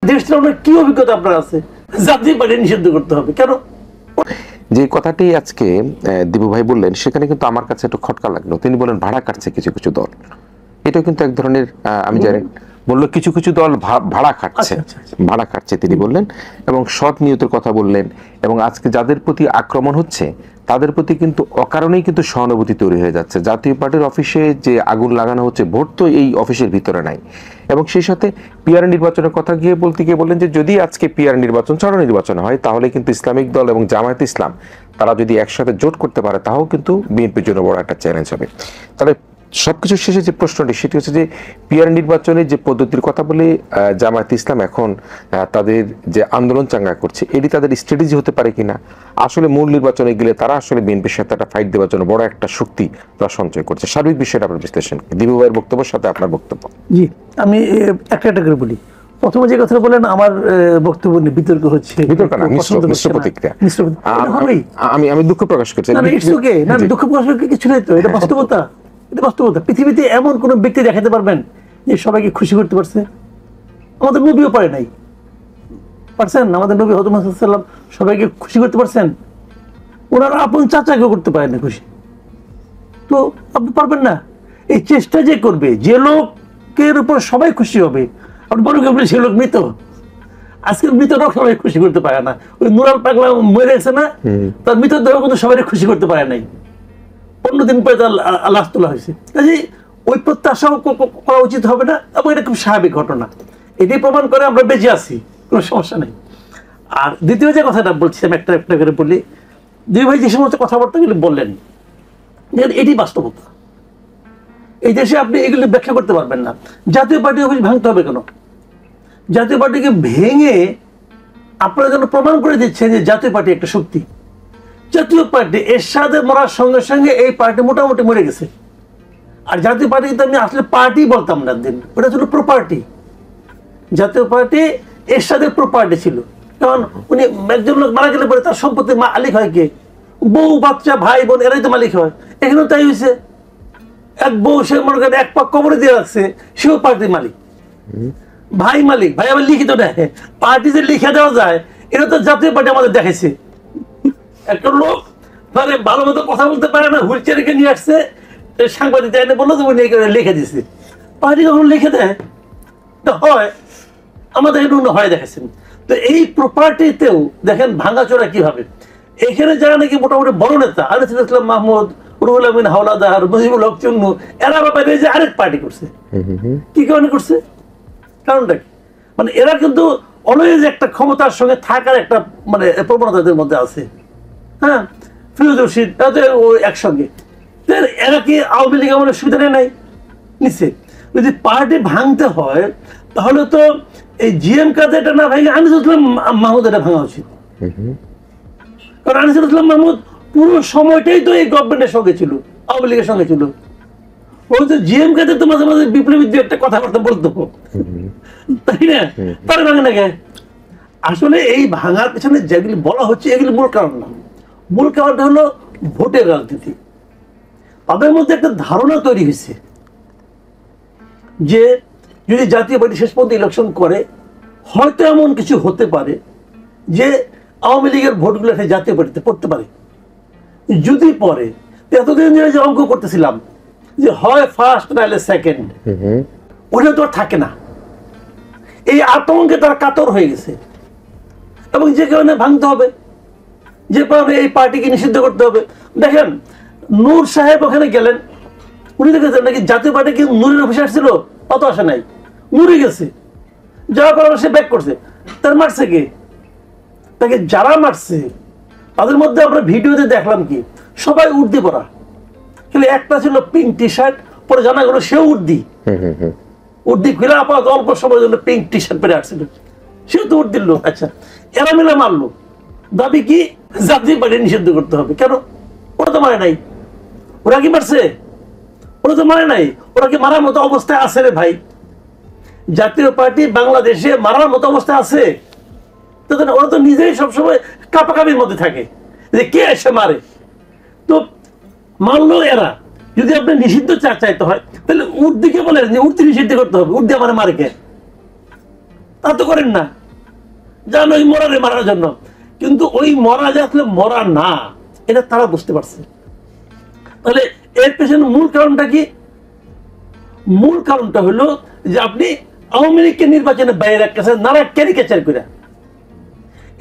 দেশ চালানোর কি অভিজ্ঞতা আপনার আছে? জাতীয় পার্টি নিষিদ্ধ করতে হবে কেন? যে কথাটি আজকে দিবু ভাই বললেন সেখানে কিন্তু আমার কাছে একটু খটকা লাগলো। তিনি বলেন ভাড়া কাটছে কিছু কিছু দল, এটাও কিন্তু এক ধরনের আমি জানি বললো কিছু কিছু দল ভাড়া খাটছে, ভাড়া খাটছে তিনি বললেন, এবং সৎ নিয়তের কথা বললেন। এবং আজকে যাদের প্রতি আক্রমণ হচ্ছে তাদের প্রতি কিন্তু অকারণেই কিন্তু সহানুভূতি তৈরি হয়ে যাচ্ছে। জাতীয় পার্টির অফিসে যে আগুন লাগানো হচ্ছে, ভোট তো এই অফিসের ভিতরে নাই। এবং সেই সাথে পিআর নির্বাচনের কথা বলতে গিয়ে বললেন যে যদি আজকে পিআর নির্বাচন ছাড়া নির্বাচন হয় তাহলে কিন্তু ইসলামিক দল এবং জামায়াতে ইসলাম তারা যদি একসাথে জোট করতে পারে তাও কিন্তু বিএনপির জন্য বড় একটা চ্যালেঞ্জ হবে। তাহলে সবকিছু শেষে যে প্রশ্নটি সেটি হচ্ছে যে পিআর নির্বাচনের যে পদ্ধতির কথা বলে জামায়াতে ইসলাম এখন তাদের যে আন্দোলন চাঙ্গা করছে এটি তাদের স্ট্র্যাটেজি হতে পারে কিনা, আসলে মূল নির্বাচনে গেলে তারা আসলে বিএনপির সাথে একটা ফাইট দেওয়ার জন্য বড় একটা শক্তি তারা সঞ্চয় করছে। সার্বিক বিষয়টা আপনার বিশ্লেষণ, দিবু ভাইয়ের বক্তব্যের সাথে আপনার বক্তব্য। জি, আমি একটা একটা করে বলি। প্রথমে যে কথা বলেন আমার বক্তব্য নিয়ে বিতর্ক হচ্ছে, বিতর্ক না, মিশ্র প্রতিক্রিয়া। আমি দুঃখ প্রকাশ করছি। না দুঃখ প্রকাশ করার কিছু নেই তো, এটা বাস্তবতা। এটা বাস্তবতা। পৃথিবীতে এমন কোন ব্যক্তি দেখাতে পারবেন যে সবাইকে খুশি করতে পারছে? আমাদের নবীও পারে নাই। পারছেন? আমাদের নবী হযরত মুহাম্মদ সাল্লাল্লাহু আলাইহি ওয়াসাল্লাম সবাইকে খুশি করতে পারছেন? ওনারা আপন চাচাকেও করতে পারেন না খুশি। তো আপনি পারবেন না। এই চেষ্টা যে করবে, যে লোকের উপর সবাই খুশি হবে, আপনি বড় কেবল সে লোক মৃত। আজকের মৃতরাও সবাই খুশি করতে পারে না। ওই নুরাল পাগলা মরে গেছে না, তার মৃতদেহ কিন্তু সবাই খুশি করতে পারে নাই। 15 দিন পরে তার লাশ তোলা হয়েছে। কাজে ওই প্রত্যাশাও করা উচিত হবে না, এবং এটা খুব স্বাভাবিক ঘটনা। এটাই প্রমাণ করে আমরা বেঁচে আছি, কোনো সমস্যা নেই। আর দ্বিতীয় যে কথাটা বলছি আমি একটা একটা করে বলি, দুই ভাই যে সমস্ত কথাবার্তাগুলি বললেন এটি বাস্তবতা। এই দেশে আপনি এগুলি ব্যাখ্যা করতে পারবেন না। জাতীয় পার্টি অফিস ভাঙতে হবে কেন? জাতীয় পার্টিকে ভেঙে আপনারা যেন প্রমাণ করে দিচ্ছেন যে জাতীয় পার্টি একটা শক্তি। জাতীয় পার্টি এরশাদে মরার সঙ্গে সঙ্গে এই পার্টি মোটামুটি মরে গেছে। আর জাতীয় পার্টি কিন্তু আমি আসলে পার্টি বলতাম না দিন, ওটা ছিল প্রপার্টি। জাতীয় পার্টি এরশাদের প্রপার্টি ছিল, কারণ উনি একজন লোক মারা গেলে পরে তার সম্পত্তির মালিক হয় কে? বউ বাচ্চা ভাই বোন এরাই তো মালিক হয়। এখানেও তাই হয়েছে। এক বউ সে মনে করেন এক পাক কবরে দিয়ে রাখছে, সেও পার্টির মালিক। ভাই মালিক, ভাই আবার লিখিত দেয়। পার্টি যে লিখে দেওয়া যায় এটা তো জাতীয় পার্টি আমাদের দেখাইছে। একটা লোক মানে ভালো মতো কথা বলতে পারে না, হুইল চেয়ারকে নিয়ে আসছে, সাংবাদিক এনে বললো তুমি লিখে দিছে। পার্টি কখন লিখে দেয় হয়, আমাদের এগুলো হয় দেখাচ্ছেন। তো এই প্রপার্টিতেও দেখেন ভাঙাচোরা কিভাবে। এখানে যারা নাকি মোটামুটি বড় নেতা, আনিসুল ইসলাম মাহমুদ, রুহুল আমিন হাওলাদার, মুজিবুল হক চুন্নু, এরা ব্যাপারে যে আরেক পার্টি করছে। কি কারণে করছে? কারণটা কি? মানে এরা কিন্তু অলওয়েজ একটা ক্ষমতার সঙ্গে থাকার একটা মানে প্রবণতাদের মধ্যে আছে। হ্যাঁ, ফিরোজ রশিদ একসঙ্গে। এরা কি আওয়ামী লীগ আমাদের সুবিধা নাই নিচ্ছে? যদি পার্টি ভাঙতে হয় তাহলে তো এই জিএম কাদেরটা না ভেঙে আনিসুল ইসলাম মাহমুদ এটা ভাঙা উচিত। কারণ আনিসুল ইসলাম মাহমুদ পুরো সময়টাই তো এই গভর্নমেন্টের সঙ্গে ছিল, আওয়ামী লীগের সঙ্গে ছিল। ওই তো জিএম কাদের তো মাঝে মাঝে বিপ্লবী একটা কথাবার্তা বলতো, তাই না? তারা ভাঙে না কে? আসলে এই ভাঙার পেছনে যেগুলি বলা হচ্ছে এগুলি মূল কারণ না। মূল কারণটা হলো ভোটের রাজনীতি। তাদের মধ্যে একটা ধারণা তৈরি হয়েছে যে যদি জাতীয় পার্টি শেষ পর্যন্ত ইলেকশন করে হয়তো এমন কিছু হতে পারে যে আওয়ামী লীগের ভোটগুলো একটা জাতীয় পার্টিতে পড়তে পারে। যদি পরে, এতদিন যে অঙ্ক করতেছিলাম যে হয় ফার্স্ট নাহলে সেকেন্ড, ওটা তো আর থাকে না। এই আতঙ্কে তারা কাতর হয়ে গেছে, এবং যে কারণে ভাঙতে হবে, যে কারণে এই পার্টিকে নিষিদ্ধ করতে হবে। দেখেন নূর সাহেব ওখানে গেলেন, উনি দেখেছেন নাকি জাতীয় পার্টি কি নূরের অফিসে আসছিল? অত আসে নাই, নূরে গেছে, যাওয়ার পর সে ব্যাক করছে। তার মারছে কে? তাকে যারা মারছে তাদের মধ্যে আমরা ভিডিওতে দেখলাম কি সবাই উর্দি পরা, কিন্তু একটা ছিল পিঙ্ক টি শার্ট, পরে জানা গেল সেও উর্দি খুলে আপাতত অল্প সময়ের জন্য পিঙ্ক টি শার্ট পরে আসছিল, সেও তো উর্দির লোক। আচ্ছা, এরা মিলে মারলো, দাবি কি জাতীয় পার্টি নিষিদ্ধ করতে হবে। কেন? ওরা তো মারে নাই। ওরা কি মারছে? ওরা তো মারে নাই। ওরা কি মারার মতো অবস্থায় আছে রে ভাই? জাতীয় পার্টি বাংলাদেশে মারার মতো অবস্থায় আছে? ওরা তো নিজেই সবসময় কাপাকাপির মধ্যে থাকে যে কে এসে মারে। তো মানলো এরা। যদি আপনি নিষিদ্ধ চাইতে হয় তাহলে উর্দিকে বলেন যে উর্দি নিষিদ্ধ করতে হবে, উর্দি আমার মারে কে? তা তো করেন না, যান ওই মরারে মারার জন্য। কিন্তু ওই মরা যে আসলে মরা না, এটা তারা বুঝতে পারছে। তাহলে এর পেছনে মূল কারণটা কি? মূল কারণটা হলো যে আপনি আওয়ামী লীগকে নির্বাচনে বাইরে রাখতেছেন নানা ক্যারিকেচার করে।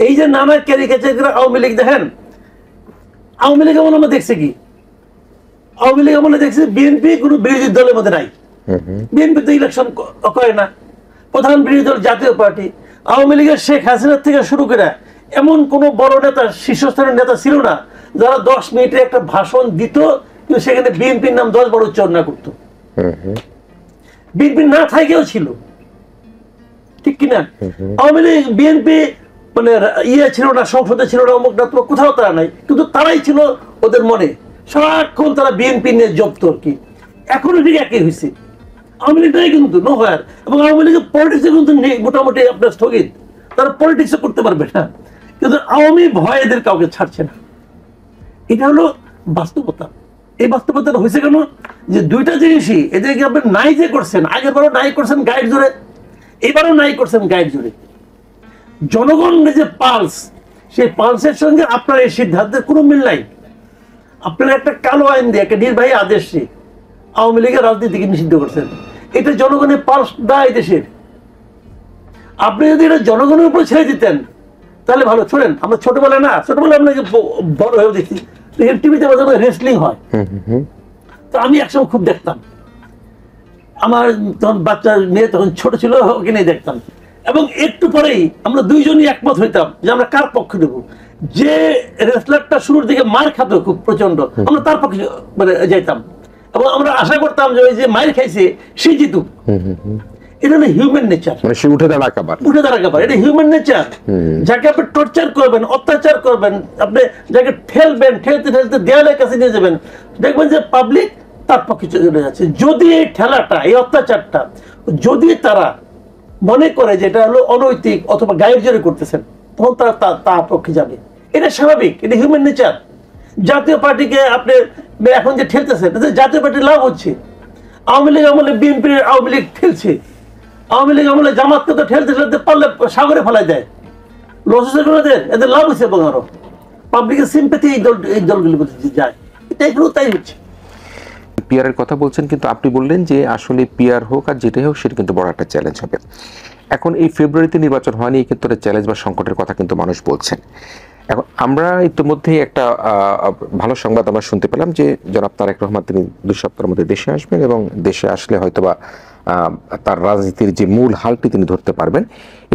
এই যে নানা ক্যারিকেচার করে আওয়ামী লীগ, দেখেন আওয়ামী লীগ আমরা দেখছি কি, আওয়ামী লীগ আমরা দেখছি বিএনপি কোনো বিরোধী দলের মধ্যে নাই। বিএনপি তো ইলেকশন করে না, প্রধান বিরোধী দল জাতীয় পার্টি। আওয়ামী লীগের শেখ হাসিনা থেকে শুরু করে এমন কোন বড় নেতা, শীর্ষস্থানের নেতা ছিল না যারা 10 মিনিটে একটা ভাষণ দিত কিন্তু সেখানে বিএনপির নাম 10 বার উচ্চারণ না করতো। বিএনপি না থাকেও ছিল, ঠিক কিনা? আওয়ামী লীগ বিএনপি মানে ইয়ে ছিল না, সংসদে ছিল না, অমুক না, কোথাও তারা নাই, কিন্তু তারাই ছিল ওদের মনে, সারাক্ষণ তারা বিএনপি নিয়ে জব্দ আর কি। এখনো ঠিক একই হয়েছে, আওয়ামী লীগ নাই কিন্তু নো হয়। এবং আওয়ামী লীগের পলিটিক্সে কিন্তু মোটামুটি আপনার স্থগিত, তারা পলিটিক্সও করতে পারবে না, কিন্তু আওয়ামী ভয় এদের কাউকে ছাড়ছে না। এটা হলো বাস্তবতা। এই বাস্তবতাটা হয়েছে কেন? যে দুইটা জিনিসই এদেরকে আপনি নাই যে করছেন, আগের বারও নাই করছেন গাইড জোরে, এবারও নাই করছেন গাইড জোরে। জনগণের যে পালস, সেই পালসের সঙ্গে আপনার এই সিদ্ধান্তের কোনো মিল নাই। আপনারা একটা কালো আইন দিয়ে, একটা নির্বাহী আদেশ দিয়ে আওয়ামী লীগের রাজনীতিকে নিষিদ্ধ করছেন। এটা জনগণের পালস নাই দেশের। আপনি যদি এটা জনগণের উপর ছেড়ে দিতেন তাহলে ভালো। শোনেন, আমরা ছোটবেলায় আপনাকে বড় হয়ে দেখি টিভিতে রেসলিং হয়, তো আমি একসময় খুব দেখতাম। আমার তখন বাচ্চা মেয়ে তখন ছোট ছিল, ওকে নিয়ে দেখতাম। এবং একটু পরেই আমরা দুইজনই একমত হইতাম যে আমরা কার পক্ষে দেবো। যে রেসলারটা শুরুর দিকে মার খাতো খুব প্রচন্ড, আমরা তার পক্ষে মানে যাইতাম, এবং আমরা আশা করতাম যে ওই যে মায়ের খাইছে সে জিতুক। এটা হলো হিউম্যান নেচার, মানে সে উঠে দাঁড়াকাবার। এটা হিউম্যান নেচার। যাকে আপনি টর্চার করবেন, অত্যাচার করবেন, আপনি যাকে ঠেলবেন, ঠেলতে ঠেলতে দেয়ালের কাছে নিয়ে যাবেন, দেখবেন যে পাবলিক তার পক্ষে চলে যাচ্ছে। যদি এই ঠেলাটা, এই অত্যাচারটা যদি তারা মনে করে যে এটা হলো অনৈতিক অথবা গায়ের জোরে করতেছেন, তখন তারা তার পক্ষে যাবে। এটা স্বাভাবিক, এটা হিউম্যান নেচার। জাতীয় পার্টিকে আপনি এখন যে ঠেলতেছেন, জাতীয় পার্টির লাভ হচ্ছে। আওয়ামী লীগ আমলে বিএনপির আওয়ামী লীগ ঠেলছে, আওয়ামী লীগ আমলে জামাতকে তো ঠেলতে ঠেলতে পারলে সাগরে ফেলাই দেয়। এদের লাভ হচ্ছে, এবং আরো পাবলিকের সিম্প্যাথি এই দলগুলির প্রতি যায়। এটাই হলো, তাই হচ্ছে। পিআরের কথা বলছেন, কিন্তু আপনি বললেন যে আসলে পিআর হোক আর যেটাই হোক সেটা কিন্তু বড় একটা চ্যালেঞ্জ হবে। এখন এই ফেব্রুয়ারিতে নির্বাচন হয়নি, এই ক্ষেত্রে চ্যালেঞ্জ বা সংকটের কথা কিন্তু মানুষ বলছেন। এখন আমরা ইতিমধ্যেই একটা ভালো সংবাদ আমরা শুনতে পেলাম যে জনাব তারেক রহমান তিনি 2 সপ্তাহের মধ্যে দেশে আসবেন, এবং দেশে আসলে হয়তোবা তার রাজনীতির যে মূল হালটি তিনি ধরতে পারবেন।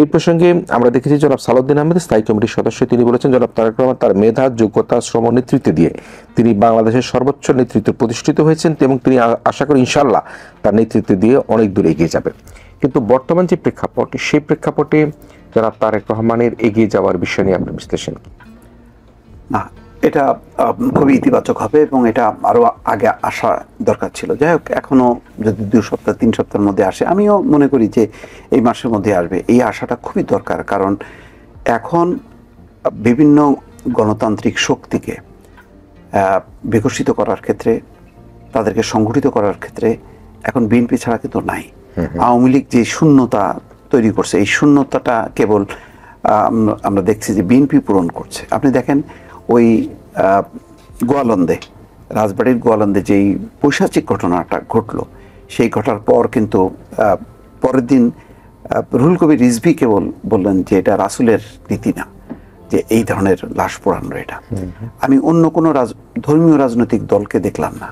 এই প্রসঙ্গে আমরা দেখেছি জনাব সালাউদ্দিন আহমেদ, স্থায়ী কমিটির সদস্য, তিনি বলেছেন জনাব তারেক রহমান তার মেধা, যোগ্যতা, শ্রম, নেতৃত্ব দিয়ে তিনি বাংলাদেশের সর্বোচ্চ নেতৃত্বে প্রতিষ্ঠিত হয়েছেন, এবং তিনি আশা করি ইনশাআল্লাহ তার নেতৃত্ব দিয়ে অনেক দূর এগিয়ে যাবে। কিন্তু বর্তমান যে প্রেক্ষাপট, সেই প্রেক্ষাপটে জনাব তারেক রহমানের এগিয়ে যাওয়ার বিষয় নিয়ে আপনার বিশ্লেষণ কি? না, এটা খুবই ইতিবাচক হবে, এবং এটা আরো আগে আসা দরকার ছিল। যাই হোক, এখনো যদি 2 সপ্তাহ 3 সপ্তাহের মধ্যে আসে, আমিও মনে করি যে এই মাসের মধ্যে আসবে। এই আশাটা খুবই দরকার, কারণ এখন বিভিন্ন গণতান্ত্রিক শক্তিকে বিকশিত করার ক্ষেত্রে, তাদেরকে সংগঠিত করার ক্ষেত্রে এখন বিএনপি ছাড়া কিন্তু নাই। আওয়ামী লীগ যে শূন্যতা তৈরি করছে, এই শূন্যতাটা কেবল আমরা দেখছি যে বিএনপি পূরণ করছে। আপনি দেখেন ওই গোয়ালন্দে, রাজবাড়ির গোয়ালন্দে যেই পৈশাচিক ঘটনাটা ঘটলো, সেই ঘটার পর কিন্তু পরের দিন রুহুল কবির রিজভী কেবল বললেন যে এটা রাসূলের রীতি না, যে এই ধরনের লাশ পোড়ানো। এটা আমি অন্য কোনো ধর্মীয় রাজনৈতিক দলকে দেখলাম না,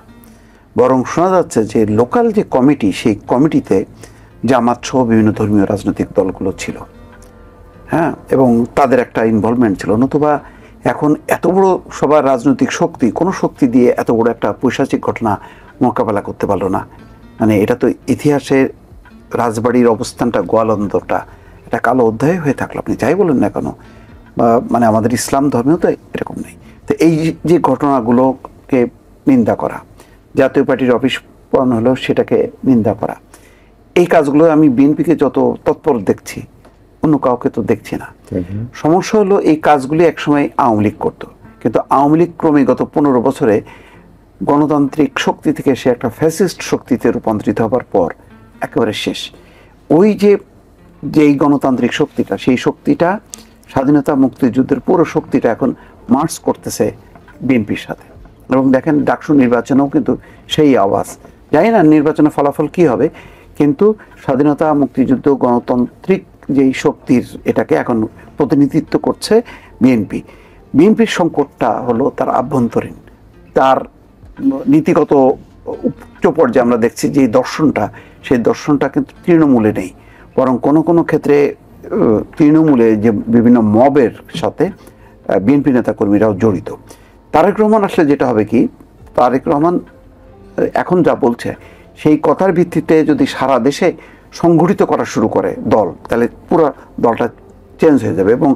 বরং শোনা যাচ্ছে যে লোকাল যে কমিটি, সেই কমিটিতে জামাত সহ বিভিন্ন ধর্মীয় রাজনৈতিক দলগুলো ছিল, হ্যাঁ, এবং তাদের একটা ইনভলভমেন্ট ছিল। নতুবা এখন এত বড় সবার রাজনৈতিক শক্তি, কোনো শক্তি দিয়ে এত বড় একটা পৈশাচিক ঘটনা মোকাবেলা করতে পারলো না। মানে এটা তো ইতিহাসের রাজবাড়ির অবস্থানটা, গোয়ালন্দটা একটা কালো অধ্যায় হয়ে থাকলো, আপনি যাই বলেন না কেন। মানে আমাদের ইসলাম ধর্মেও তো এরকম নেই। তো এই যে ঘটনাগুলোকে নিন্দা করা, জাতীয় পার্টির অফিস পড়ানো হলো সেটাকে নিন্দা করা, এই কাজগুলো আমি বিএনপিকে যত তৎপর দেখছি, অন্য কাউকে তো দেখছি না। সমস্যা হলো এই কাজগুলি একসময় আওয়ামী লীগ করতো, কিন্তু আওয়ামী লীগ ক্রমে গত 15 বছরে গণতান্ত্রিক শক্তি থেকে সে একটা ফ্যাসিস্ট শক্তিতে রূপান্তরিত হবার পর একেবারে শেষ। ওই যে যেই গণতান্ত্রিক শক্তিটা, সেই শক্তিটা স্বাধীনতা মুক্তিযুদ্ধের পুরো শক্তিটা এখন মার্চ করতেছে বিএনপির সাথে। এবং দেখেন ডাকসু নির্বাচনেও কিন্তু সেই আওয়াজ, জানি না নির্বাচনের ফলাফল কি হবে, কিন্তু স্বাধীনতা মুক্তিযুদ্ধ গণতান্ত্রিক যেই শক্তির এটাকে এখন প্রতিনিধিত্ব করছে বিএনপি। বিএনপির সংকটটা হলো তার আভ্যন্তরীণ, তার নীতিগত উচ্চ পর্যায়ে আমরা দেখছি যে দর্শনটা, সেই দর্শনটা কিন্তু তৃণমূলে নেই, বরং কোনো কোনো ক্ষেত্রে তৃণমূলে যে বিভিন্ন মবের সাথে বিএনপি নেতাকর্মীরাও জড়িত। তারেক রহমান আসলে যেটা হবে কি, তারেক রহমান এখন যা বলছে সেই কথার ভিত্তিতে যদি সারা দেশে সংগঠিত করা শুরু করে দল, তাহলে পুরো দলটা চেঞ্জ হয়ে যাবে। এবং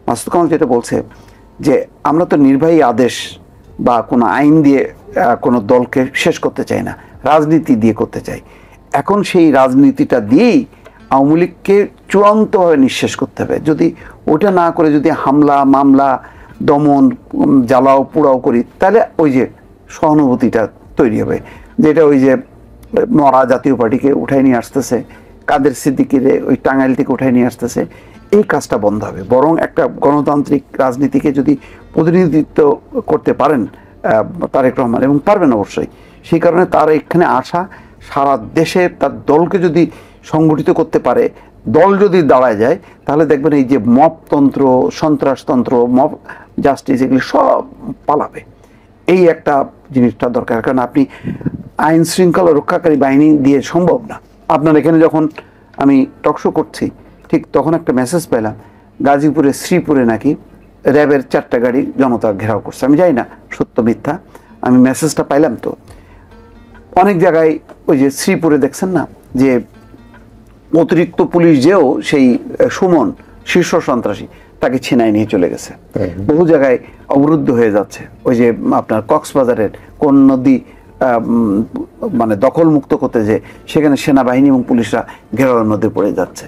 মাসুদ কামাল যেটা বলছে যে আমরা তো নির্বাহী আদেশ বা কোনো আইন দিয়ে কোনো দলকে শেষ করতে চাই না, রাজনীতি দিয়ে করতে চাই। এখন সেই রাজনীতিটা দিয়েই আওয়ামী লীগকে চূড়ান্তভাবে নিঃশেষ করতে হবে। যদি ওটা না করে যদি হামলা মামলা দমন জ্বালাও পোড়াও করি, তাহলে ওই যে সহানুভূতিটা তৈরি হবে, যেটা ওই যে মরা জাতীয় পার্টিকে উঠাই নিয়ে আসতেছে, কাদের সিদ্দিকিরে ওই টাঙ্গাইল থেকে উঠাই নিয়ে আসতেছে, এই কাজটা বন্ধ হবে। বরং একটা গণতান্ত্রিক রাজনীতিকে যদি প্রতিনিধিত্ব করতে পারেন তারেক রহমান, এবং পারবেন অবশ্যই, সেই কারণে তার এখানে আসা, সারা দেশে তার দলকে যদি সংগঠিত করতে পারে, দল যদি দাঁড়ায় যায়, তাহলে দেখবেন এই যে মবতন্ত্র, সন্ত্রাসতন্ত্র, মব জাস্টিস, এগুলি সব পালাবে। এই একটা জিনিসটা দরকার, কারণ আপনি আইন শৃঙ্খলা রক্ষাকারী বাহিনী দিয়ে সম্ভব না। আপনার এখানে যখন আমি টকশো করছি, ঠিক তখন একটা মেসেজ পেলাম গাজীপুরে শ্রীপুরে নাকি র্যাবের 4টা গাড়ি জনতা ঘেরাও করছে। আমি জানি না সত্য মিথ্যা, আমি মেসেজটা পাইলাম। তো অনেক জায়গায় ওই যে শ্রীপুরে দেখছেন না যে অতিরিক্ত পুলিশ যেও সেই সুমন শীর্ষ সন্ত্রাসী তাকে ছিনায় নিয়ে চলে গেছে। বহু জায়গায় অবরুদ্ধ হয়ে যাচ্ছে। ওই যে আপনার কক্সবাজারের কোন নদী মানে দখল মুক্ত করতে, যে সেখানে সেনাবাহিনী এবং পুলিশরা ঘেরাওয়ের মধ্যে পড়ে যাচ্ছে।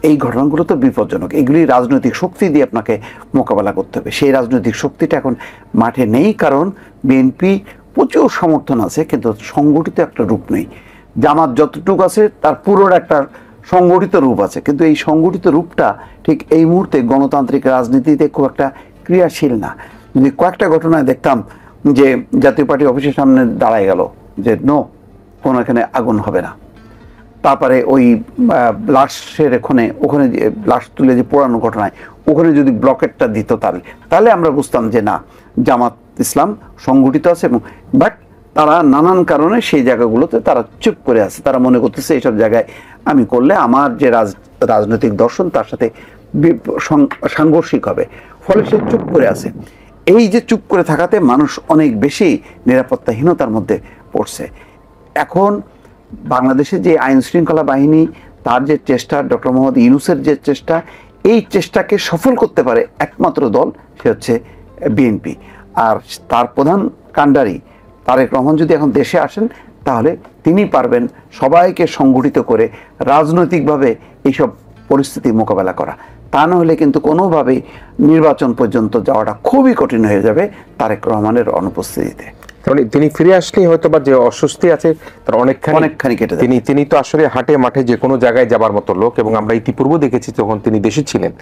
এই ঘটনাগুলো তো বিপজ্জনক। এগুলি রাজনৈতিক শক্তি দিয়ে আপনাকে মোকাবেলা করতে হবে। সেই রাজনৈতিক শক্তিটা এখন মাঠে নেই, কারণ বিএনপি প্রচুর সমর্থন আছে, কিন্তু সংগঠিত একটা রূপ নেই। জামাত যতটুকু আছে তার পুরোর একটা সংগঠিত রূপ আছে, কিন্তু এই সংগঠিত রূপটা ঠিক এই মুহূর্তে গণতান্ত্রিক রাজনীতিতে খুব একটা ক্রিয়াশীল না। যদি কয়েকটা ঘটনায় দেখতাম যে জাতীয় পার্টি অফিসের সামনে দাঁড়ায় গেল যে নো, কোনো এখানে আগুন হবে না, তারপরে ওই লাশের ওখানে যে লাশ তুলে যে পোড়ানো ঘটনায় ওখানে যদি ব্লকেটটা দিত, তাহলে আমরা বুঝতাম যে না, জামাত ইসলাম সংগঠিত আছে। এবং বাট তারা নানান কারণে সেই জায়গাগুলোতে তারা চুপ করে আছে। তারা মনে করতেছে এইসব জায়গায় আমি করলে আমার যে রাজনৈতিক দর্শন তার সাথে সাংঘর্ষিক হবে, ফলে সে চুপ করে আছে। এই যে চুপ করে থাকাতে মানুষ অনেক বেশি নিরাপত্তাহীনতার মধ্যে পড়ছে। এখন বাংলাদেশের যে আইন শৃঙ্খলা বাহিনী, তার যে চেষ্টা, ডক্টর মোহাম্মদ ইউনূসের যে চেষ্টা, এই চেষ্টাকে সফল করতে পারে একমাত্র দল, সে হচ্ছে বিএনপি। আর তার প্রধান কাণ্ডারি তারেক রহমান যদি এখন দেশে আসেন, তাহলে তিনি পারবেন সবাইকে সংগঠিত করে রাজনৈতিকভাবে এইসব পরিস্থিতি মোকাবেলা করা। তা না হলে কিন্তু কোনোভাবেই নির্বাচন পর্যন্ত যাওয়াটা খুবই কঠিন হয়ে যাবে তারেক রহমানের অনুপস্থিতিতে। মানে তিনি ফিরে আসলে হয়তো বা যে অস্বস্তি আছে তার অনেকখানি কেটে যাবে। তিনি তো আসলে হাটে মাঠে যে কোনো জায়গায় যাবার মতো লোক, এবং আমরা ইতিপূর্বে দেখেছি যখন তিনি দেশে ছিলেন,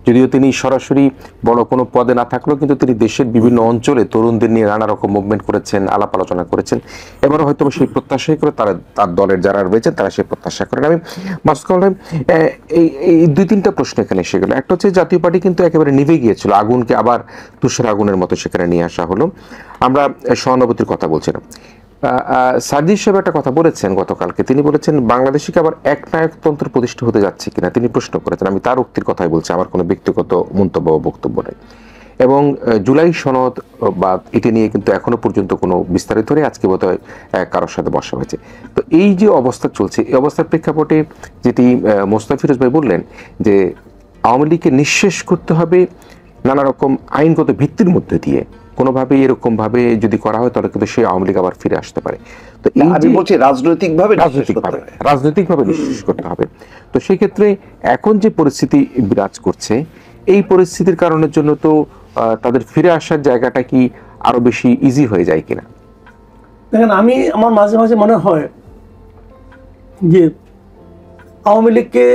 যদিও তিনি সরাসরি বড় কোনো পদে না থাকলেও কিন্তু তিনি দেশের বিভিন্ন অঞ্চলে তরুণদের নিয়ে নানা রকম মুভমেন্ট করেছেন, আলাপ আলোচনা করেছেন। এবারও হয়তো সেই প্রত্যাশাই করে তার দলের যারা রয়েছেন তারা সেই প্রত্যাশা করেন। আমি মাসুদ কামাল, এই 2-3টা প্রশ্ন এখানে এসে গেল। একটা হচ্ছে জাতীয় পার্টি কিন্তু একেবারে নিভে গিয়েছিল, আগুনকে আবার তুষার আগুনের মতো সেখানে নিয়ে আসা হলো। আমরা সহানুভূতির কথা বলছিলাম। সার্জিস সাহেব একটা কথা বলেছেন গতকালকে, তিনি বলেছেন বাংলাদেশে কি আবার একনায়কতন্ত্র প্রতিষ্ঠা হতে যাচ্ছে কিনা, তিনি প্রশ্ন করেছেন। আমি তার উক্তির কথাই বলছি, আমার কোনো ব্যক্তিগত মন্তব্য বা বক্তব্য নেই। এবং জুলাই সনদ বা এটা নিয়ে কিন্তু এখনো পর্যন্ত কোনো বিস্তারিত নেই, আজকে বোধহয় কারোর সাথে বসা হয়েছে। তো এই যে অবস্থা চলছে, এই অবস্থার প্রেক্ষাপটে যেটি মোস্তাফিরুজ ভাই বললেন যে আওয়ামী লীগকে নিঃশেষ করতে হবে নানা রকম আইনগত ভিত্তির মধ্যে দিয়ে, কোনোভাবে এরকম ভাবে যদি করা হয় তাহলে কিন্তু সেই আওয়ামী লীগ আবার ফিরে আসতে পারে। তো আমি বলছি রাজনৈতিকভাবে নিঃশেষ করতে হবে। তো সেই ক্ষেত্রে এখন যে পরিস্থিতি বিরাজ করছে, এই পরিস্থিতির কারণের জন্য তো তাদের ফিরে আসার জায়গাটা কি আরো বেশি ইজি হয়ে যায় কিনা? দেখেন, আমার মাঝে মাঝে মনে হয় যে আওয়ামী লীগকে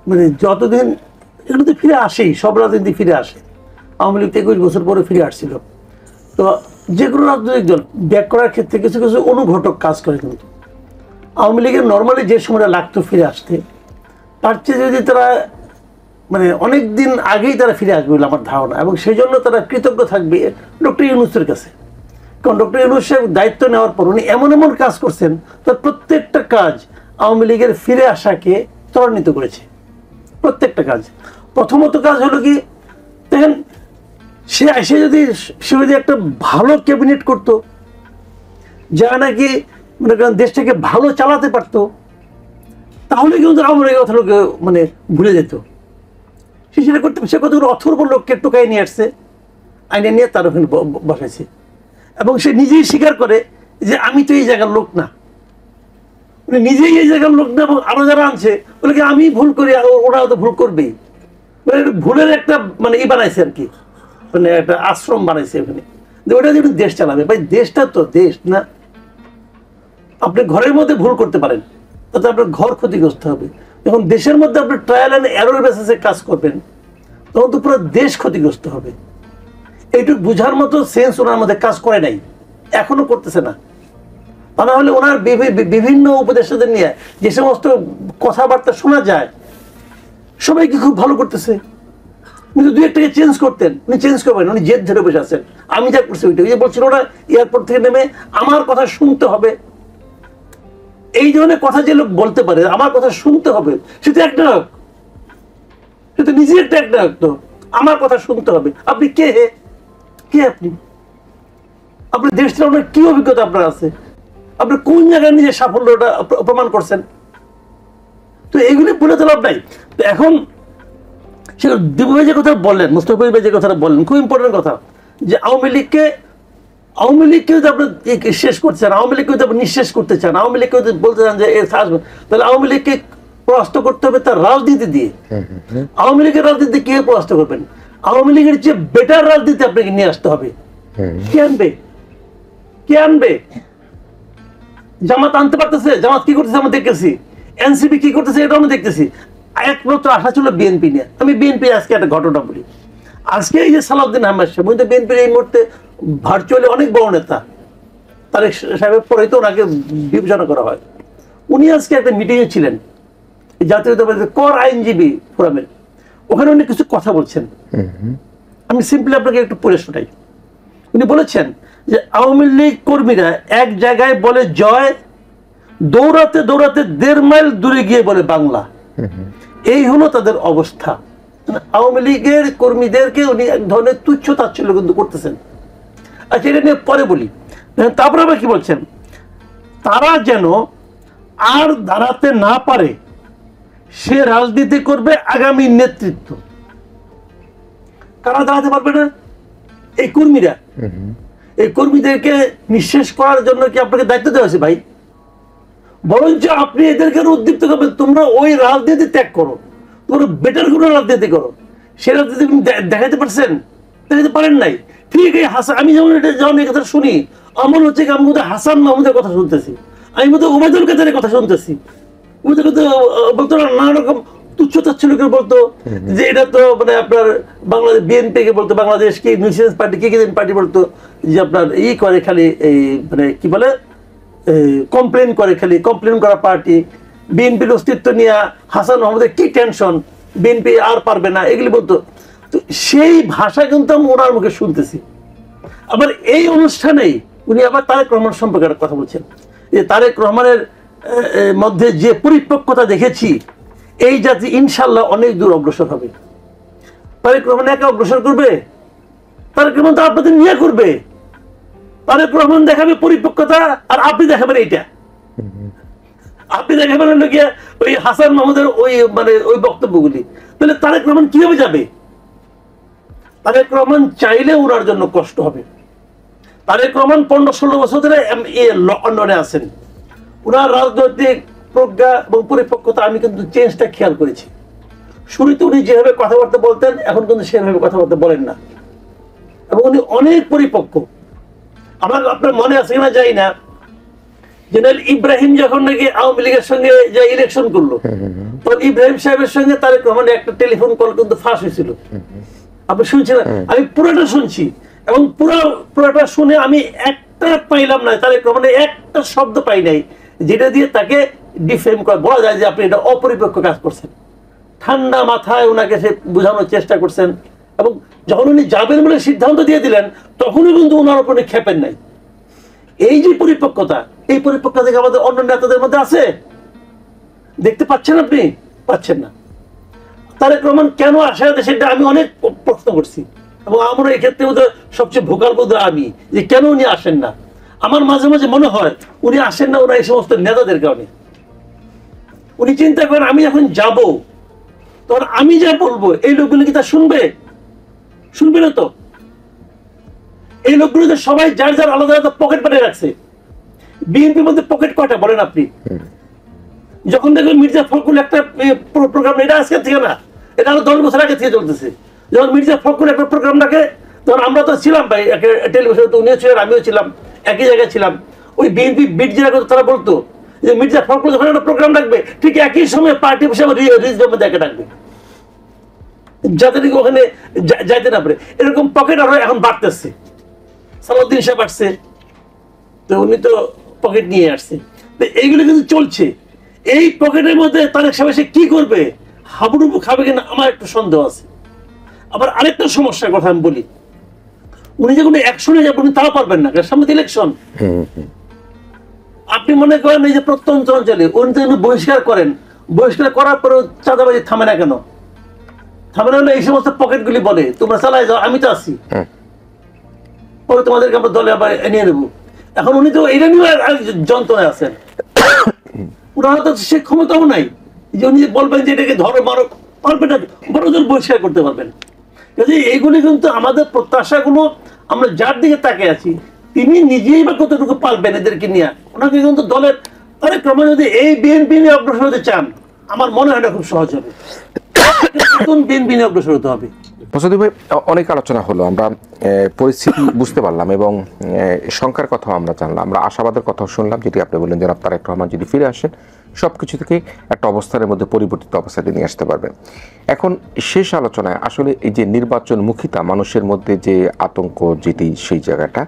মানে যতদিন এগুলো তো ফিরে আসেই, সব রাজনীতি ফিরে আসে। আওয়ামী লীগ 21 বছর পরে ফিরে আসছিল। তো যে কোনো রাজনৈতিক দল ব্যাক করার ক্ষেত্রে কিছু কিছু অনুঘটক কাজ করে। কিন্তু আওয়ামী লীগের নর্মালি যে সময়টা লাগতো ফিরে আসতে, তার চেয়ে যদি তারা মানে অনেক দিন আগেই তারা ফিরে আসবে বলে আমার ধারণা, এবং সেই জন্য তারা কৃতজ্ঞ থাকবে ডক্টর ইউনূসের কাছে। কারণ ডক্টর ইউনূস সাহেব দায়িত্ব নেওয়ার পর উনি এমন এমন কাজ করছেন, তার প্রত্যেকটা কাজ আওয়ামী লীগের ফিরে আসাকে ত্বরান্বিত করেছে। প্রত্যেকটা কাজ। প্রথমত কাজ হলো কি, দেখেন সে যদি একটা ভালো ক্যাবিনেট করতো, যা নাকি মনে করেন দেশটাকে ভালো চালাতে পারতো, তাহলে কিন্তু আওয়ামী লীগের কথা লোকে মানে ভুলে যেত। সেটা করতে সে কতগুলো অথর্ব লোককে টোকাই নিয়ে আসছে, আইনে নিয়ে তার ওখানে বসাইছে, এবং সে নিজেই স্বীকার করে যে আমি তো এই জায়গার লোক না। উনি নিজেই এই জায়গার লোক না, এবং আরো যারা আনছে বলে কি আমি ভুল করি, ওরা তো ভুল করবেই। মানে ভুলের একটা মানে বানাইছে আর কি, মানে একটা আশ্রম বানাইছে ওখানে, যে ওটা যদি দেশ চালাবে। ভাই দেশটা তো দেশ না। আপনি ঘরের মধ্যে ভুল করতে পারেন, তাতে আপনার ঘর ক্ষতিগ্রস্ত হবে। যখন দেশের মধ্যে আপনি ট্রায়াল অ্যান্ড এরর বেসিসে কাজ করবেন, তখন তো পুরো দেশ ক্ষতিগ্রস্ত হবে। এইটুকু বুঝার মতো সেন্স ওনার মধ্যে কাজ করে নাই, এখনো করতেছে না। তা না হলে ওনার বিভিন্ন উপদেষ্টাদের নিয়ে যে সমস্ত কথাবার্তা শোনা যায়, সবাইকে খুব ভালো করতেছে। কিন্তু দুই একটাকে চেঞ্জ করতেন, উনি চেঞ্জ করবেন, উনি জেদ ধরে বসে আছেন। আমি যা করছি ওইটা, ওই যে বলছিল ওরা এয়ারপোর্ট থেকে নেমে আমার কথা শুনতে হবে, এই ধরনের কথা যে লোক বলতে পারে আমার কথা শুনতে হবে, সে তো একটা লোক, সে তো নিজে একটা লোক। তো আমার কথা শুনতে হবে, আপনি কে? কে আপনি? আপনার দেশ চালানোর কি অভিজ্ঞতা আপনার আছে? আপনি কোন জায়গায় নিজের সাফল্যটা প্রমাণ করছেন? তো এইগুলি বলে তো লাভ নাই। তো এখন সে দিবু ভাই যে কথা বললেন, মুস্তফা ভাই যে কথাটা বললেন, খুব ইম্পর্টেন্ট কথা, যে আওয়ামী লীগকে যদি আপনি শেষ করতে চান, আওয়ামী লীগকে যদি আপনি নিঃশেষ করতে চান, আওয়ামী লীগকে যদি বলতে চান যে এর আসবে, তাহলে আওয়ামী লীগকে পরাস্ত করতে হবে তার রাজনীতি দিয়ে। আওয়ামী লীগের রাজনীতি কে পরাস্ত করবেন? আওয়ামী লীগের চেয়ে বেটার রাজনীতি আপনাকে নিয়ে আসতে হবে। কে আনবে? কে আনবে? জামাত আনতে পারতেছে? জামাত কি করতেছে আমরা দেখতেছি, এনসিপি কি করতেছে এটা আমরা দেখতেছি। একমাত্র আশা ছিল বিএনপি নিয়ে। আমি বিএনপি আজকে একটা ঘটনা বলি। আজকে এই যে সালাউদ্দিন আহমেদ সাহেব, উনি তো বিএনপির এই মুহূর্তে ভার্চুয়ালি অনেক বড় নেতা, তারেক সাহেবের পরে তো ওনাকে বিবেচনা করা হয়। উনি আজকে একটা মিটিংয়ে ছিলেন জাতীয়তাবাদী কর আইনজীবী ফোরামের, ওখানে উনি কিছু কথা বলছেন। আমি সিম্পলি আপনাকে একটু পড়ে শোনাই। উনি বলেছেন যে আওয়ামী লীগ কর্মীরা এক জায়গায় বলে জয়, দৌড়াতে দৌড়াতে 1.5 মাইল দূরে গিয়ে বলে বাংলা। এই হলো তাদের অবস্থা। আওয়ামী লীগের কর্মীদেরকে উনি এক ধরনের তুচ্ছ তাচ্ছিল্য কিন্তু করতেছেন। আচ্ছা, এটা নিয়ে পরে বলি। তারপরে আবার কি বলছেন, তারা যেন আর দাঁড়াতে না পারে সে রাজনীতি করবে আগামী নেতৃত্ব। কারা দাঁড়াতে পারবে না? এই কর্মীরা। এই কর্মীদেরকে নিঃশেষ করার জন্য কি আপনাকে দায়িত্ব দেওয়া হয়েছে ভাই? বরঞ্চ আপনি এদেরকে উদ্দীপ্ত করবেন, তোমরা ওই রাজনীতি ত্যাগ করো, তোমরা বেটার কোনো রাজনীতি করো। সে রাজনীতি দেখাতে পারছেন? দেখাতে পারেন নাই। ঠিক এই হাসান, আমি যেমন এই কথা শুনি, আমার হচ্ছে আমি বোধহয় হাসান মাহমুদের কথা শুনতেছি, আমি বোধহয় ওবায়দুল কাদেরের কথা শুনতেছি। বলতো নানা রকম তুচ্ছ তাচ্ছিল্য করে বলতো যে এটা তো মানে আপনার বাংলাদেশ বিএনপি কে বলতো, বাংলাদেশ কি নিউট্রিশন পার্টি কি পার্টি বলতো যে আপনার করে খালি এই মানে কি বলে কমপ্লেন করে, খালি কমপ্লেন করা পার্টি। বিএনপির অস্তিত্ব নিয়ে হাসান মাহমুদের কি টেনশন, বিএনপি আর পারবে না, এগুলি বলতো। তো সেই ভাষা কিন্তু আমি ওনার মুখে শুনতেছি। আবার এই অনুষ্ঠানেই উনি আবার তারেক রহমান সম্পর্কে একটা কথা বলছেন, যে তারেক রহমানের মধ্যে যে পরিপক্কতা দেখেছি, এই জাতি ইনশাল্লাহ অনেক দূর অগ্রসর হবে। তারেক রহমান একা অগ্রসর করবে? তারেক রহমান তো আপনাদের নিয়ে করবে। তারেক রহমান দেখাবে পরিপক্কতা, আর আপনি দেখাবেন এইটা। আপনি দেখাবেন হলো গিয়ে ওই হাসান মাহমুদের ওই মানে ওই বক্তব্যগুলি। তাহলে তারেক রহমান কিভাবে যাবে? তারেক রহমান চাইলে ওনার জন্য কষ্ট হবে। তারেক রহমান 15-16 বছর ধরে লন্ডনে আছেন। ওনার রাজনৈতিক প্রজ্ঞা এবং পরিপক্কতা আমি কিন্তু চেঞ্জটা খেয়াল করেছি। শুরুতে উনি যেভাবে কথাবার্তা বলতেন, এখন কিন্তু সেভাবে কথাবার্তা বলেন না, এবং উনি অনেক পরিপক্ক। আপনার মনে আছে কিনা জানি না, জেনারেল ইব্রাহিম যখন নাকি আওয়ামী লীগের সঙ্গে যে ইলেকশন করলো, তখন ইব্রাহিম সাহেবের সঙ্গে তারেক রহমানের একটা টেলিফোন কল কিন্তু ফাঁস হয়েছিল। আপনি শুনছিলেন? আমি পুরোটা শুনছি, এবং পুরোটা শুনে আমি একটা পাইলাম না, তারেক রহমানের একটা শব্দ পাই নাই যেটা দিয়ে তাকে ডিফেম করা বলা যায় যে আপনি এটা অপরিপক্ক কাজ করছেন। ঠান্ডা মাথায় ওনাকে সে বোঝানোর চেষ্টা করছেন, এবং যখন উনি যাবেন বলে সিদ্ধান্ত দিয়ে দিলেন তখনই কিন্তু ওনার উপর খেপেন নাই। এই যে পরিপক্কতা, এই পরিপক্কতা থেকে আমাদের অন্য নেতাদের মধ্যে আছে, দেখতে পাচ্ছেন আপনি? পাচ্ছেন না। তারেক রহমান কেন আসে না সেটা আমি অনেক প্রশ্ন করছি, এবং আমরা এই ক্ষেত্রে সবচেয়ে ভোকাল বোধ আমি যে কেন উনি আসেন না। আমার মাঝে মাঝে মনে হয় উনি আসেন না ওরা এই সমস্ত নেতাদের কারণে। উনি চিন্তা করেন আমি এখন যাব, তখন আমি যা বলবো এই লোকগুলো কি তা শুনবে? শুনবে না তো। এই লোকগুলো যে সবাই যার যার আলাদা আলাদা পকেট বানিয়ে রাখছে। বিএনপির মধ্যে পকেট কয়টা বলেন আপনি? যখন দেখবেন মির্জা ফখরুল একটা প্রোগ্রাম, এটা আজকে থেকে না, এটা আরো 10 বছর আগে থেকে চলতেছে। যখন মির্জা ফখরুল একটা প্রোগ্রাম রাখে, তখন আমরা তো ছিলাম ভাই টেলিভিশনে, তো উনিও ছিলেন, আমিও ছিলাম, একই জায়গায় ছিলাম। ওই বিএনপি বিট যারা করতো তারা বলতো যে মির্জা ফখরুল যখন একটা প্রোগ্রাম রাখবে ঠিক একই সময় পার্টি হিসেবে রিজভের দেখে ডাকবে, যাতে নাকি ওখানে যাইতে না পারে। এরকম পকেট আরো এখন বাড়তেছে। সালাউদ্দিন সাহেব আসছে, তো উনি তো পকেট নিয়ে আসছে, তো এইগুলো কিন্তু চলছে। এই পকেটের মধ্যে তারেক সাহেব এসে কি করবে, হাবুডুবু খাবে কিনা আমার একটু সন্দেহ আছে। আবার আরেকটা সমস্যার কথা আমি বলি, উনি যে কোনো অ্যাকশনে যাবেন তাও পারবেন না, সামনে ইলেকশন। আপনি মনে করেন এই যে প্রত্যন্ত অঞ্চলে উনি যদি বহিষ্কার করেন, বহিষ্কার করার পরেও চাঁদাবাজি থামে না কেন? থামে না, এই সমস্ত পকেটগুলি বলে তোমরা চালাই যাও, আমি তো আছি, পরে তোমাদেরকে আমরা দলে আবার নিয়ে নেবো। এখন উনি তো এটা নিয়ে যন্ত্রণায় আছেন, ওনার তো সে ক্ষমতাও নাই যে উনি বলবেন যে এটাকে ধরো মারো, পারবেন না, বড় জোর বহিষ্কার করতে পারবেন। এইগুলি কিন্তু আমাদের প্রত্যাশাগুলো, আমরা যার দিকে তাকিয়ে আছি তিনি নিজেই বা কতটুকু পারবেন এদেরকে নিয়ে। ওনাকে কিন্তু দলের তারেক রহমান যদি এই বিএনপি নিয়ে অগ্রসর হতে চান, আমার মনে হয় না খুব সহজ হবে। নতুন বিএনপি নিয়ে অগ্রসর হতে হবে। মোসাদ্দেক ভাই, অনেক আলোচনা হলো, আমরা পরিস্থিতি বুঝতে পারলাম এবং শঙ্কার কথাও আমরা জানলাম, আমরা আশাবাদের কথাও শুনলাম, যেটি আপনি বললেন জনাব তারেক রহমান যদি ফিরে আসেন সবকিছু থেকে একটা অবস্থানের মধ্যে পরিবর্তিত অবস্থাটি নিয়ে আসতে পারবেন। এখন শেষ আলোচনায় আসলে এই যে নির্বাচনমুখিতা, মানুষের মধ্যে যে আতঙ্ক, যেটি সেই জায়গাটা,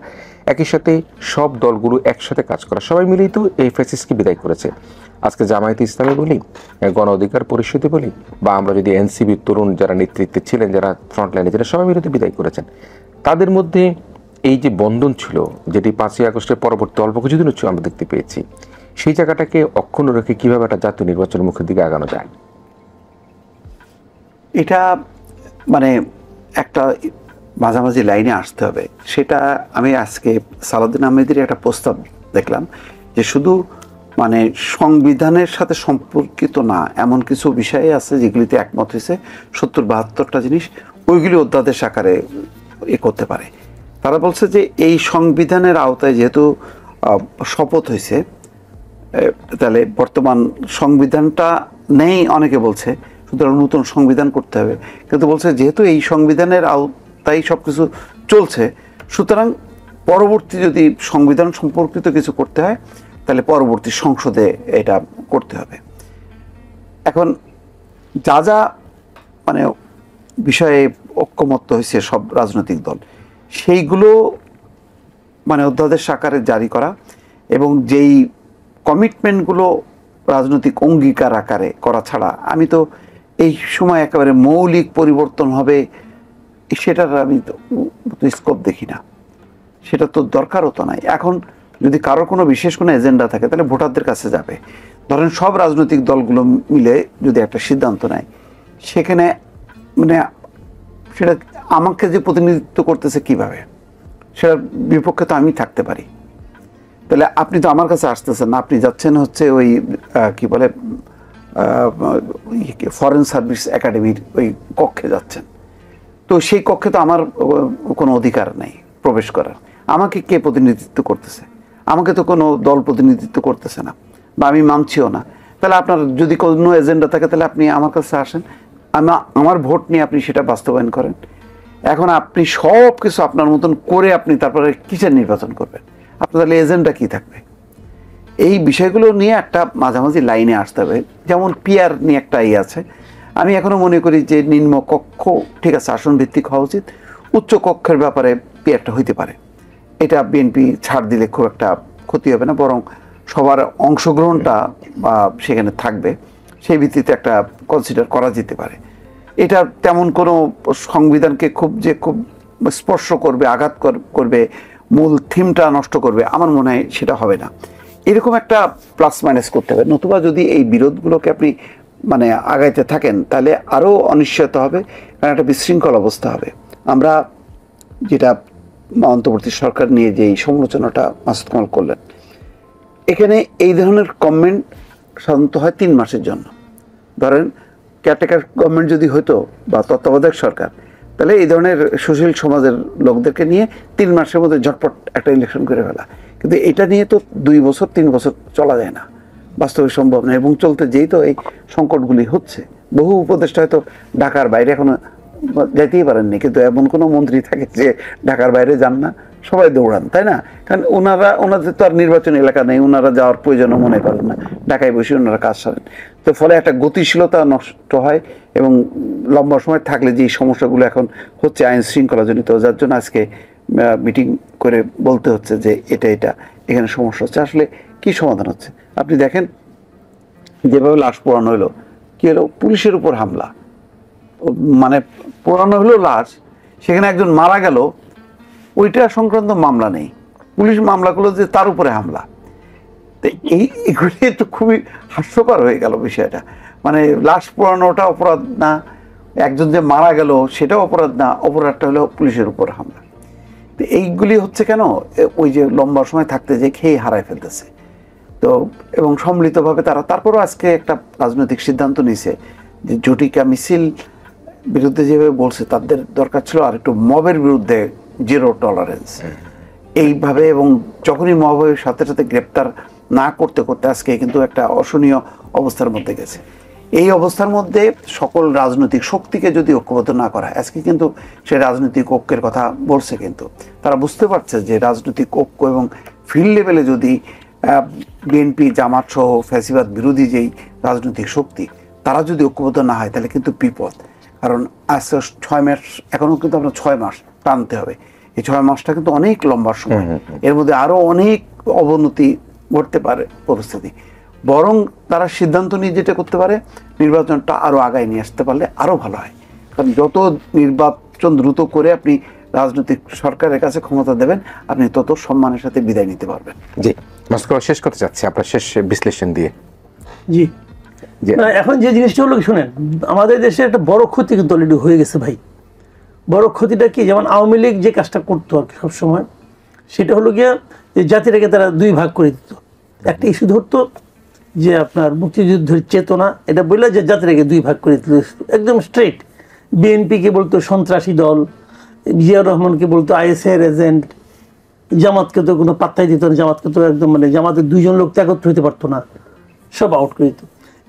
একই সাথে সব দলগুলো একসাথে কাজ করা, সবাই মিলেই তো এই ফ্যাসিস্টকে বিদায় করেছে। আজকে জামায়াতে ইসলামী বলি, গণ অধিকার পরিষদে বলি, বা আমরা যদি এনসিবির তরুণ যারা নেতৃত্বে ছিলেন, যারা ফ্রন্টলাইনে, যারা সবাই মিলে বিদায় করেছেন, তাদের মধ্যে এই যে বন্ধন ছিল, যেটি 5ই আগস্টের পরবর্তী অল্প কিছুদিন ছিল আমরা দেখতে পেয়েছি, সেই জায়গাটাকে অক্ষুণ্ণ রেখে কিভাবে একটা জাতীয় নির্বাচনের মুখের দিকে আগানো যায়? এটা মানে একটা মাঝামাঝি লাইনে আসতে হবে। সেটা আমি আজকে সালাউদ্দিন আহমেদের একটা প্রস্তাব দেখলাম যে শুধু মানে সংবিধানের সাথে সম্পর্কিত না, এমন কিছু বিষয়ে আছে যেগুলিতে একমত হয়েছে 70-72টা জিনিস, ওইগুলি অধ্যাদেশ আকারে করতে পারে। তারা বলছে যে এই সংবিধানের আওতায় যেহেতু শপথ হয়েছে, তাহলে বর্তমান সংবিধানটা নেই অনেকে বলছে, সুতরাং নতুন সংবিধান করতে হবে। কিন্তু বলছে যেহেতু এই সংবিধানের আওতায় সব কিছু চলছে, সুতরাং পরবর্তী যদি সংবিধান সম্পর্কিত কিছু করতে হয় তাহলে পরবর্তী সংসদে এটা করতে হবে। এখন যা যা মানে বিষয়ে ঐক্যমত্য হয়েছে সব রাজনৈতিক দল, সেইগুলো মানে অধ্যাদেশ আকারে জারি করা, এবং যেই কমিটমেন্টগুলো রাজনৈতিক অঙ্গীকার আকারে করা ছাড়া আমি তো এই সময় একেবারে মৌলিক পরিবর্তন হবে সেটার আমি তো স্কোপ দেখি না, সেটা তো দরকারও তো নাই। এখন যদি কারো কোনো বিশেষ কোনো এজেন্ডা থাকে তাহলে ভোটারদের কাছে যাবে। ধরেন সব রাজনৈতিক দলগুলো মিলে যদি একটা সিদ্ধান্ত নেয়, সেখানে মানে সেটা আমাকে যে প্রতিনিধিত্ব করতেছে কিভাবে, সেটার বিপক্ষে তো আমি থাকতে পারি। তাহলে আপনি তো আমার কাছে আসতেছেন না, আপনি যাচ্ছেন হচ্ছে ওই কি বলে ফরেন সার্ভিস একাডেমির ওই কক্ষে যাচ্ছেন। তো সেই কক্ষে তো আমার কোনো অধিকার নেই প্রবেশ করার। আমাকে কে প্রতিনিধিত্ব করতেছে? আমাকে তো কোনো দল প্রতিনিধিত্ব করতেছে না, বা আমি মানছিও না। তাহলে আপনার যদি কোনো এজেন্ডা থাকে তাহলে আপনি আমার কাছে আসেন, আমার ভোট নিয়ে আপনি সেটা বাস্তবায়ন করেন। এখন আপনি সব কিছু আপনার মতন করে আপনি তারপরে কিসের নির্বাচন করবেন? আপনার তাহলে এজেন্ডা কী থাকবে? এই বিষয়গুলো নিয়ে একটা মাঝামাঝি লাইনে আসতে হবে। যেমন পিয়ার নিয়ে একটা আছে, আমি এখনো মনে করি যে নিম্ন কক্ষ ঠিক আছে আসন ভিত্তিক হওয়া উচিত, উচ্চ কক্ষের ব্যাপারে পিয়ারটা হইতে পারে। এটা বিএনপি ছাড় দিলে খুব একটা ক্ষতি হবে না, বরং সবার অংশগ্রহণটা সেখানে থাকবে, সেই ভিত্তিতে একটা কনসিডার করা যেতে পারে। এটা তেমন কোনো সংবিধানকে খুব স্পর্শ করবে, আঘাত করবে, মূল থিমটা নষ্ট করবে, আমার মনে হয় সেটা হবে না। এরকম একটা প্লাস মাইনাস করতে হবে, নতুবা যদি এই বিরোধগুলোকে আপনি মানে আগাইতে থাকেন তাহলে আরও অনিশ্চয়তা হবে, কারণ একটা বিশৃঙ্খল অবস্থা হবে। আমরা যেটা অন্তর্বর্তী সরকার নিয়ে যে সমালোচনাটা মাসুদ কামাল করলেন, এখানে এই ধরনের কমেন্ট সাধারণত হয় 3 মাসের জন্য। ধরেন কেয়ারটেকার গভর্নমেন্ট যদি হতো বা তত্ত্বাবধায়ক সরকার, তাহলে এই ধরনের সুশীল সমাজের লোকদেরকে নিয়ে 3 মাসের মধ্যে ঝটপট একটা ইলেকশন করে ফেলা, কিন্তু এটা নিয়ে তো 2 বছর 3 বছর চলা যায় না, বাস্তবে সম্ভব না। এবং চলতে যেই তো এই সংকটগুলি হচ্ছে, বহু উপদেষ্টা হয়তো ঢাকার বাইরে এখনো যেতেই পারেননি, কিন্তু এমন কোনো মন্ত্রী থাকে যে ঢাকার বাইরে যান না, সবাই দৌড়ান, তাই না? কারণ ওনাদের তো আর নির্বাচনী এলাকা নেই, ওনারা যাওয়ার প্রয়োজনও মনে করেন না, ঢাকায় বসে ওনারা কাজ সারেন। তো ফলে একটা গতিশীলতা নষ্ট হয়, এবং লম্বা সময় থাকলে যে সমস্যাগুলো এখন হচ্ছে আইন শৃঙ্খলাজনিত, যার জন্য আজকে মিটিং করে বলতে হচ্ছে যে এটা এখানে সমস্যা হচ্ছে। আসলে কি সমাধান হচ্ছে? আপনি দেখেন যেভাবে লাশ পোড়ানো হলো, কি হলো? পুলিশের উপর হামলা, মানে পোড়ানো হলো লাশ, সেখানে একজন মারা গেল, ওইটা সংক্রান্ত মামলা নেই, পুলিশ মামলা করলো যে তার উপরে হামলা। তো এইগুলি তো খুবই হাস্যকর হয়ে গেল বিষয়টা। মানে লাশ পোড়ানোটা অপরাধ না, একজন যে মারা গেল সেটাও অপরাধ না, অপরাধটা হলো পুলিশের উপর হামলা। তো এইগুলি হচ্ছে কেন? ওই যে লম্বা সময় থাকতে যে খেয়ে হারায় ফেলতেছে। তো এবং সম্মিলিতভাবে তারপরও আজকে একটা রাজনৈতিক সিদ্ধান্ত নিয়েছে যে জটিকা মিছিল বিরুদ্ধে যেভাবে বলছে, তাদের দরকার ছিল আর একটু মবের বিরুদ্ধে 0 টলারেন্স এইভাবে। এবং যখনই মবের সাথে সাথে গ্রেপ্তার না করতে করতে আজকে কিন্তু একটা অশনীয় অবস্থার মধ্যে গেছে। এই অবস্থার মধ্যে সকল রাজনৈতিক শক্তিকে যদি ঐক্যবদ্ধ না করা হয়, আজকে কিন্তু সেই রাজনৈতিক ঐক্যের কথা বলছে, কিন্তু তারা বুঝতে পারছে যে রাজনৈতিক ঐক্য এবং ফিল্ড লেভেলে যদি বিএনপি, জামাত সহ ফ্যাসিবাদ বিরোধী যেই রাজনৈতিক শক্তি, তারা যদি ঐক্যবদ্ধ না হয় তাহলে কিন্তু বিপদ। কারণ আজকে 6 মাস, এখনও কিন্তু আমরা 6 মাস টানতে হবে। এই 6 মাসটা কিন্তু অনেক লম্বা সময়, এর মধ্যে আরও অনেক অবনতি ঘটতে পারে পরিস্থিতি। বরং তারা সিদ্ধান্ত নিয়ে যেটা করতে পারে, নির্বাচনটা আরও আগায় নিয়ে আসতে পারলে আরও ভালো হয়। কারণ যত নির্বাচন দ্রুত করে আপনি রাজনৈতিক সরকারের কাছে ক্ষমতা দেবেন, আপনি তত সম্মানের সাথে বিদায় নিতে পারবেন। জি, মাসুদ কামাল শেষ করতে চাচ্ছি আপনার শেষ বিশ্লেষণ দিয়ে। জি, এখন যে জিনিসটা হলো, শুনেন, আমাদের দেশে একটা বড় ক্ষতি কিন্তু অলরেডি হয়ে গেছে ভাই। বড় ক্ষতিটা কি? যেমন আওয়ামী লীগ যে কাজটা করতো আর কি সবসময়, সেটা হলো গিয়া যে জাতিটাকে তারা 2 ভাগ করে দিত। একটা ইস্যু ধরতো যে আপনার মুক্তিযুদ্ধের চেতনা, এটা বললে যে জাতিটাকে 2 ভাগ করে দিত একদম স্ট্রেট। বিএনপিকে বলতো সন্ত্রাসী দল, জিয়াউর রহমানকে বলতো আইএসআইয়ের এজেন্ট, জামাতকে তো কোনো পাত্তাই দিত না, জামাতকে তো একদম মানে জামাতের 2 জন লোক তো একত্র হইতে পারতো না, সব আউট করে দিত।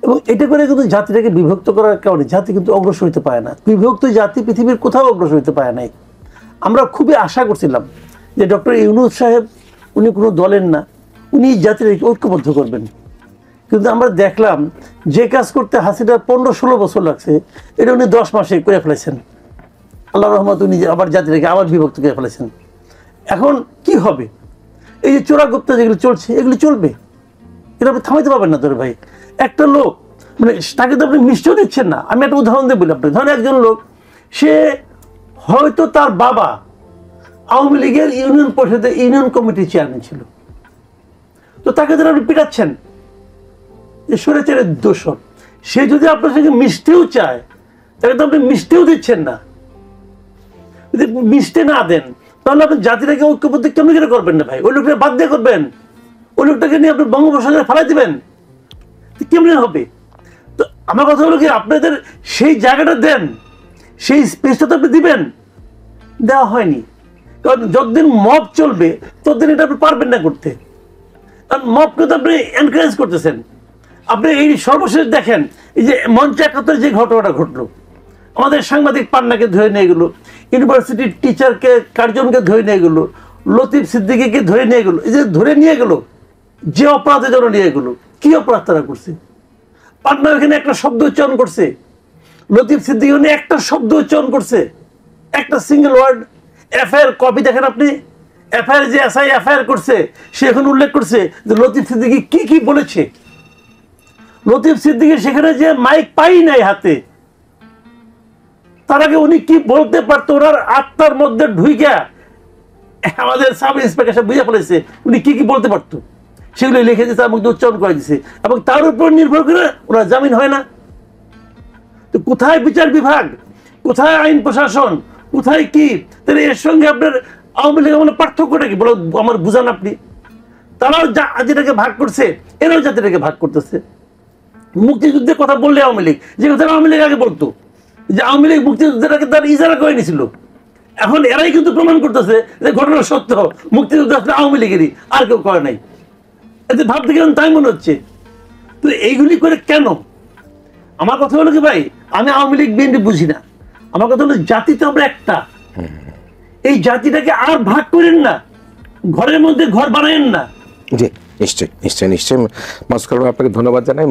এবং এটা করে কিন্তু জাতিটাকে বিভক্ত করার কারণে জাতি কিন্তু অগ্রসর হইতে পারে না। বিভক্ত জাতি পৃথিবীর কোথাও অগ্রসর হইতে পারে নাই। আমরা খুবই আশা করছিলাম যে ডক্টর ইউনূস সাহেব, উনি কোনো দলের না, উনি জাতিটাকে ঐক্যবদ্ধ করবেন। কিন্তু আমরা দেখলাম যে কাজ করতে হাসিনার 15-16 বছর লাগছে, এটা উনি 10 মাসে করে ফেলেছেন। আল্লাহ রহমত, উনি আবার জাতিটাকে আবার বিভক্ত করে ফেলেছেন। এখন কি হবে? এই যে চোরাগুপ্তা যেগুলো চলছে, এগুলি চলবে, এটা আপনি থামাইতে পারবেন না। তোর ভাই একটা লোক, মানে তাকে তো আপনি মিষ্টিও দিচ্ছেন না। আমি একটা উদাহরণ দিয়ে বলি আপনি, ধরেন একজন লোক, সে হয়তো তার বাবা আওয়ামী লীগের ইউনিয়ন পরিষদের ইউনিয়ন কমিটির চেয়ারম্যান ছিল, তো তাকে ধরে আপনি পিটাচ্ছেন, যে স্বৈরাচারের দোষর। সে যদি আপনার সঙ্গে মিষ্টিও চায়, তাকে তো আপনি মিষ্টিও দিচ্ছেন না। যদি মিষ্টি না দেন, তাহলে আপনি জাতিটাকে ঐক্যবদ্ধ কেমন করে করবেন না ভাই? ওই লোকটা বাদ দিয়ে করবেন, ওই লোকটাকে নিয়ে আপনি বঙ্গোপসাগরে ফেলাই দিবেন, কেমন হবে? তো আমার কথা হলো কি, আপনাদের সেই জায়গাটা দেন, সেই স্পেসটা তো আপনি দিবেন, দেওয়া হয়নি। কারণ যতদিন মব চলবে ততদিন এটা আপনি পারবেন না করতে। কারণ মবকে তো আপনি এনকারেজ করতেছেন। আপনি এই সর্বশেষ দেখেন, এই যে মঞ্চ 71 যে ঘটনাটা ঘটলো, আমাদের সাংবাদিক পান্নাকে ধরে নিয়ে গেলো, ইউনিভার্সিটির টিচারকে, কার্জনকে ধরে নিয়ে গেলো, লতিফ সিদ্দিকীকে ধরে নিয়ে গেলো। এই যে ধরে নিয়ে গেলো, যে অপরাধের জন্য নিয়ে এগুলো, কি অপরাধ তারা করছে? পাটনা এখানে একটা শব্দ উচ্চারণ করছে, লতিফ সিদ্দিকী উনি একটা শব্দ উচ্চারণ করছে, একটা সিঙ্গেল ওয়ার্ড। এফআইআর কপি দেখেন আপনি, এফআইআর যে এসআই এফআইআর করছে সে এখন উল্লেখ করছে যে লতিফ সিদ্দিকী কি কি বলেছে। লতিফ সিদ্দিকী সেখানে যে মাইক পাই নাই হাতে, তার আগে উনি কি বলতে পারতো ওনার আত্মার মধ্যে ঢুইকা আমাদের সাব ইন্সপেক্টর বুঝে ফেলেছে উনি কি কি বলতে পারতো, সেগুলো লিখে দিয়েছে, আমাকে উচ্চারণ করে দিচ্ছে, এবং তার উপর নির্ভর করে ওনার জামিন হয় না। তো কোথায় বিচার বিভাগ, কোথায় আইন প্রশাসন, কোথায় কি? তাহলে এর সঙ্গে আপনার আওয়ামী লীগ আমাদের পার্থক্যটা কি বলো আমার বুঝান আপনি। তারাও জাতিটাকে ভাগ করছে, এরাও জাতিটাকে ভাগ করতেছে। মুক্তিযুদ্ধের কথা বললে আওয়ামী লীগ, যে কথা আওয়ামী লীগ আগে বলতো যে আওয়ামী লীগ মুক্তিযুদ্ধটাকে তার ইজারা করে নিয়েছিল, এখন এরাই কিন্তু প্রমাণ করতেছে যে ঘটনা সত্য, মুক্তিযুদ্ধ আসলে আওয়ামী লীগেরই, আর কেউ করে নাই। এতে ভাবতে গেলেন তাই মনে হচ্ছে। তো এইগুলি করে কেন? আমার কথা হলো কি ভাই, আমি আওয়ামী লীগ বিএনপি বুঝি না, আমার কথা হলো জাতি তো আমরা একটা, এই জাতিটাকে আর ভাগ করেন না, ঘরের মধ্যে ঘর বানায়েন না। জি নিশ্চয়ই নিশ্চয়ই নিশ্চয়ই। মাসুদ খান আপনাকে ধন্যবাদ জানাই।